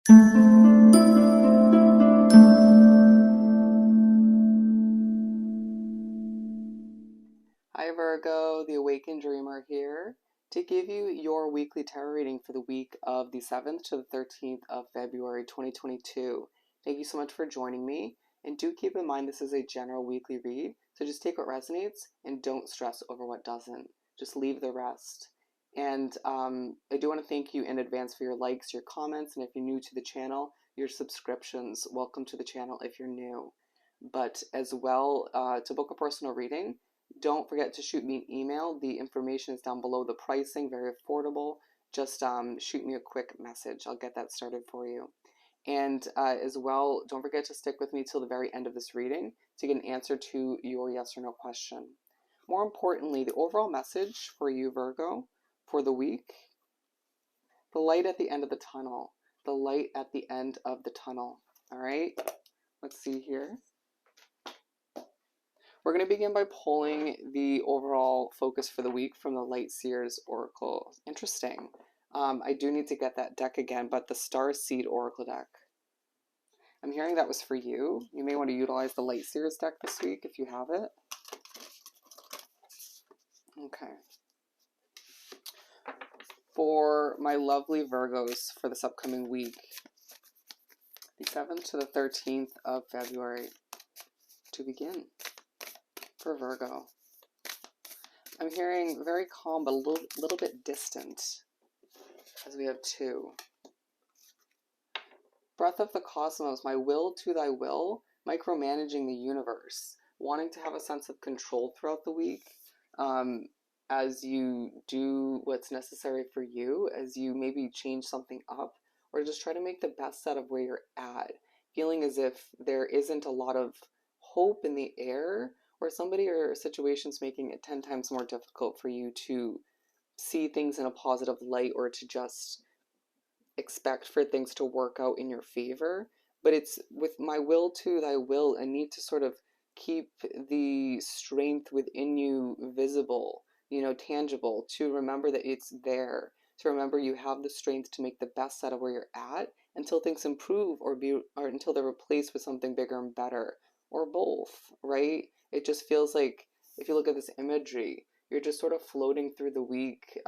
Hi Virgo, the Awakened Dreamer here to give you your weekly tarot reading for the week of the 7th to the 13th of February 2022. Thank you so much for joining me, and do keep in mind this is a general weekly read, so just take what resonates and don't stress over what doesn't. Just leave the rest. And I do want to thank you in advance for your likes, your comments, and if you're new to the channel, your subscriptions. Welcome to the channel if you're new. But as well, to book a personal reading, don't forget to shoot me an email. The information is down below. The pricing, very affordable. Just shoot me a quick message. I'll get that started for you. And as well, don't forget to stick with me till the very end of this reading to get an answer to your yes or no question. More importantly, the overall message for you, Virgo, for the week: the light at the end of the tunnel. The light at the end of the tunnel. All right, let's see here. We're going to begin by pulling the overall focus for the week from the Light Seers Oracle. Interesting. I do need to get that deck again, but the Star Seed Oracle deck. I'm hearing that was for you. You may want to utilize the Light Seers deck this week if you have it. Okay. For my lovely Virgos for this upcoming week, the 7th to the 13th of February, to begin. For Virgo, I'm hearing very calm but a little bit distant, as we have 2. Breath of the cosmos, my will to thy will, micromanaging the universe, wanting to have a sense of control throughout the week, as you do what's necessary for you, as you maybe change something up, or just try to make the best out of where you're at, feeling as if there isn't a lot of hope in the air, or somebody or situation's making it 10 times more difficult for you to see things in a positive light, or to just expect for things to work out in your favor. But it's with my will to thy will, I need to sort of keep the strength within you visible, tangible, to remember that it's there, to remember you have the strength to make the best out of where you're at until things improve, or until they're replaced with something bigger and better, or both, right? It just feels like, if you look at this imagery, you're just sort of floating through the week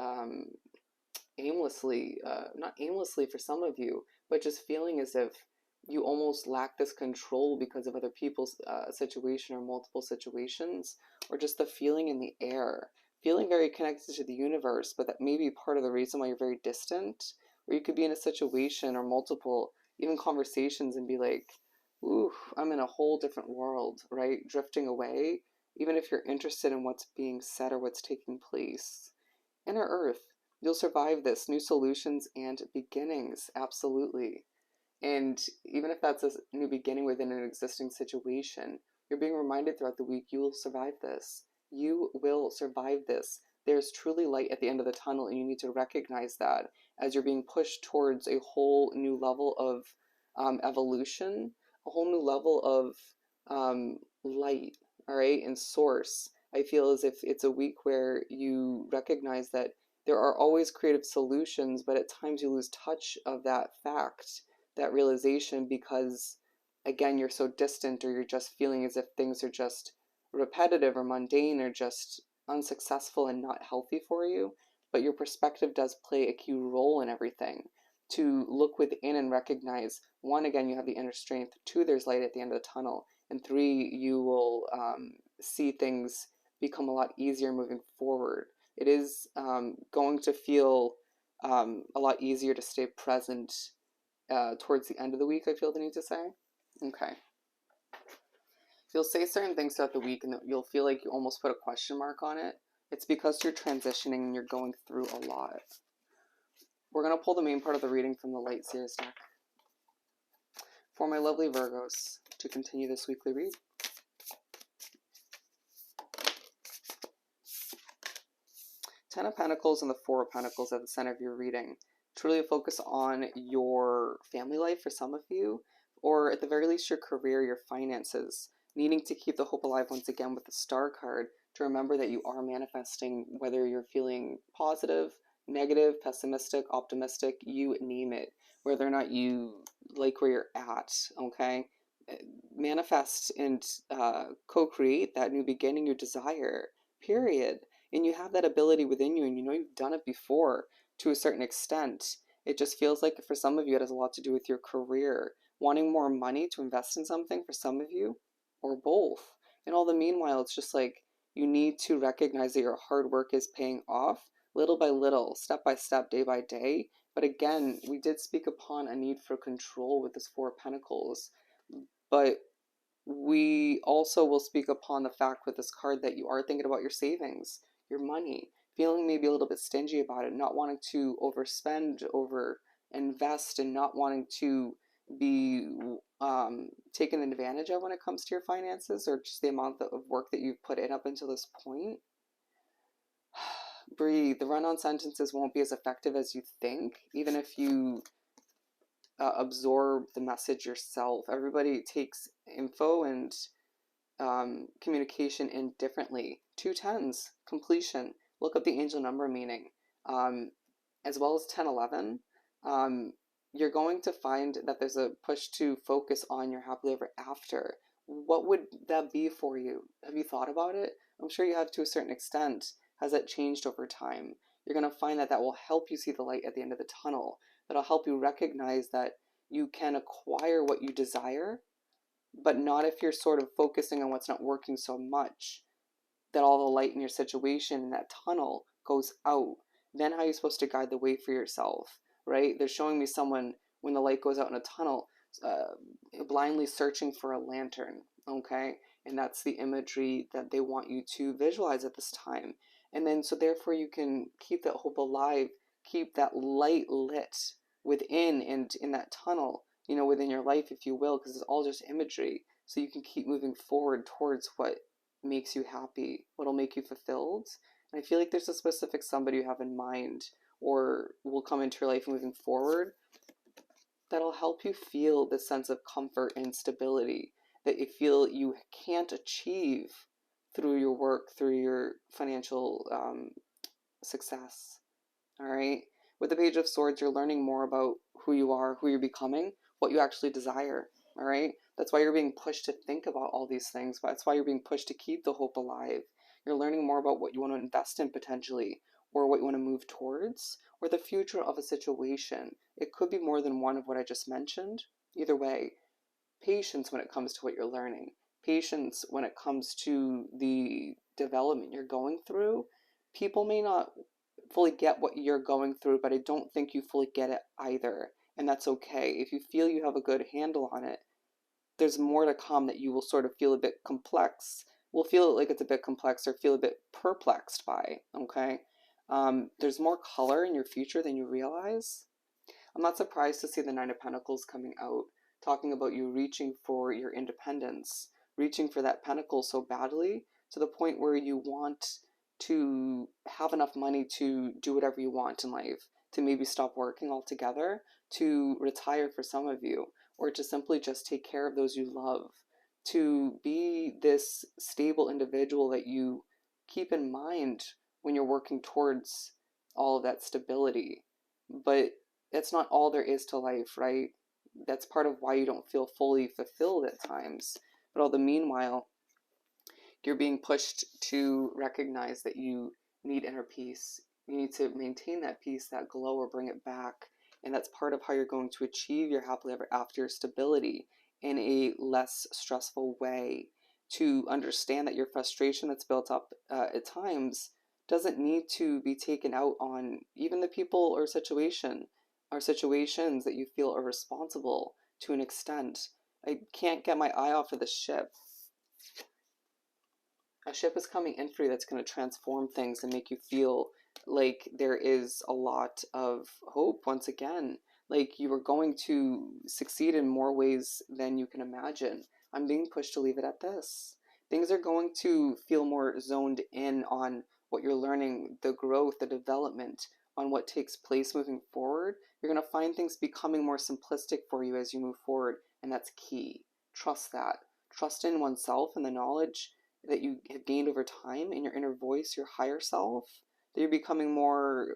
aimlessly, not aimlessly for some of you, but just feeling as if you almost lack this control because of other people's situation or multiple situations, or just the feeling in the air, feeling very connected to the universe, but that may be part of the reason why you're very distant. Or you could be in a situation or multiple, even conversations, and be like, ooh, I'm in a whole different world, right? Drifting away, even if you're interested in what's being said or what's taking place. Inner Earth, you'll survive this. New solutions and beginnings, absolutely. And even if that's a new beginning within an existing situation, you're being reminded throughout the week, you will survive this. You will survive this. There's truly light at the end of the tunnel, and you need to recognize that as you're being pushed towards a whole new level of evolution, a whole new level of light, all right, and source. I feel as if it's a week where you recognize that there are always creative solutions, but at times you lose touch of that fact, that realization, because again, you're so distant, or you're just feeling as if things are just repetitive or mundane, or just unsuccessful and not healthy for you. But your perspective does play a key role in everything. To look within and recognize, 1, again, you have the inner strength, 2, there's light at the end of the tunnel, and 3, you will see things become a lot easier moving forward. It is going to feel a lot easier to stay present towards the end of the week, I feel the need to say. Okay. You'll say certain things throughout the week, and you'll feel like you almost put a question mark on it. It's because you're transitioning and you're going through a lot. We're going to pull the main part of the reading from the Light Seers deck. For my lovely Virgos, to continue this weekly read. Ten of Pentacles and the Four of Pentacles at the center of your reading. Truly a focus on your family life for some of you, or at the very least your career, your finances. Needing to keep the hope alive once again with the Star card, to remember that you are manifesting, whether you're feeling positive, negative, pessimistic, optimistic, you name it. Whether or not you like where you're at, okay? Manifest and co-create that new beginning you desire, period. And you have that ability within you, and you know you've done it before to a certain extent. It just feels like for some of you, it has a lot to do with your career, wanting more money to invest in something for some of you, or both. And all the meanwhile, it's just like you need to recognize that your hard work is paying off little by little, step by step, day by day. But again, we did speak upon a need for control with this Four of Pentacles. But we also will speak upon the fact with this card that you are thinking about your savings, your money, feeling maybe a little bit stingy about it, not wanting to overspend, over invest, and not wanting to be taken advantage of when it comes to your finances, or just the amount of work that you've put in up until this point. Breathe. The run-on sentences won't be as effective as you think, even if you absorb the message yourself. Everybody takes info and communication in differently. Two tens, completion. Look up the angel number meaning, as well as 1011. You're going to find that there's a push to focus on your happily ever after. What would that be for you? Have you thought about it? I'm sure you have to a certain extent. Has that changed over time? You're going to find that that will help you see the light at the end of the tunnel. That'll help you recognize that you can acquire what you desire, but not if you're sort of focusing on what's not working so much, that all the light in your situation in that tunnel goes out. Then how are you supposed to guide the way for yourself, right? They're showing me someone when the light goes out in a tunnel, blindly searching for a lantern, okay? And that's the imagery that they want you to visualize at this time. And then so therefore you can keep that hope alive, keep that light lit within and in that tunnel, you know, within your life, if you will, because it's all just imagery. So you can keep moving forward towards what makes you happy, what'll make you fulfilled. And I feel like there's a specific somebody you have in mind or will come into your life moving forward that'll help you feel this sense of comfort and stability that you feel you can't achieve through your work, through your financial success. All right. With the Page of Swords, you're learning more about who you are, who you're becoming, what you actually desire. All right. That's why you're being pushed to think about all these things. That's why you're being pushed to keep the hope alive. You're learning more about what you want to invest in potentially, or what you want to move towards, or the future of a situation. It could be more than one of what I just mentioned. Either way, patience when it comes to what you're learning, patience when it comes to the development you're going through. People may not fully get what you're going through, but I don't think you fully get it either. And that's okay. If you feel you have a good handle on it, there's more to come that you will sort of feel a bit complex. Will feel like it's a bit complex or feel a bit perplexed by, okay? There's more color in your future than you realize. I'm not surprised to see the Nine of Pentacles coming out, talking about you reaching for your independence, reaching for that pentacle so badly to the point where you want to have enough money to do whatever you want in life, to maybe stop working altogether, to retire for some of you, or to simply just take care of those you love, to be this stable individual that you keep in mind when you're working towards all of that stability. But that's not all there is to life, right? That's part of why you don't feel fully fulfilled at times. But all the meanwhile, you're being pushed to recognize that you need inner peace. You need to maintain that peace, that glow, or bring it back. And that's part of how you're going to achieve your happily ever after stability in a less stressful way. To understand that your frustration that's built up at times doesn't need to be taken out on even the people or situations that you feel are responsible to an extent. I can't get my eye off of the ship. A ship is coming in for you that's going to transform things and make you feel like there is a lot of hope once again. Like you are going to succeed in more ways than you can imagine. I'm being pushed to leave it at this. Things are going to feel more zoned in on what you're learning, the growth, the development, on what takes place moving forward. You're going to find things becoming more simplistic for you as you move forward, and that's key. Trust that. Trust in oneself and the knowledge that you have gained over time in your inner voice, your higher self, that you're becoming more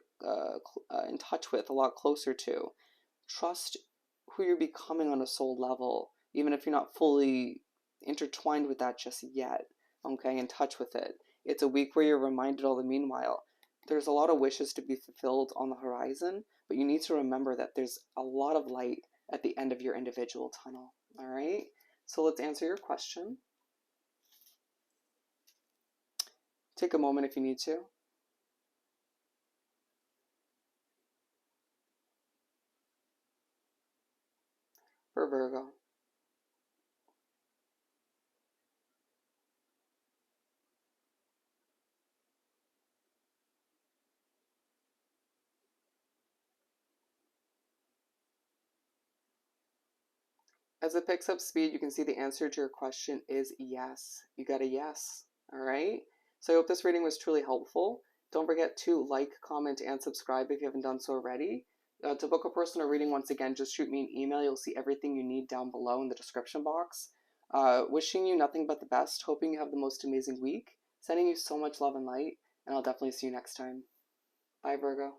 in touch with, a lot closer to. Trust who you're becoming on a soul level, even if you're not fully intertwined with that just yet, okay, in touch with it. It's a week where you're reminded all the meanwhile. There's a lot of wishes to be fulfilled on the horizon, but you need to remember that there's a lot of light at the end of your individual tunnel, all right? So let's answer your question. Take a moment if you need to. For Virgo. As it picks up speed, you can see the answer to your question is yes. You got a yes. All right. So I hope this reading was truly helpful. Don't forget to like, comment, and subscribe if you haven't done so already. To book a personal reading, once again, just shoot me an email. You'll see everything you need down below in the description box. Wishing you nothing but the best. Hoping you have the most amazing week. Sending you so much love and light. And I'll definitely see you next time. Bye, Virgo.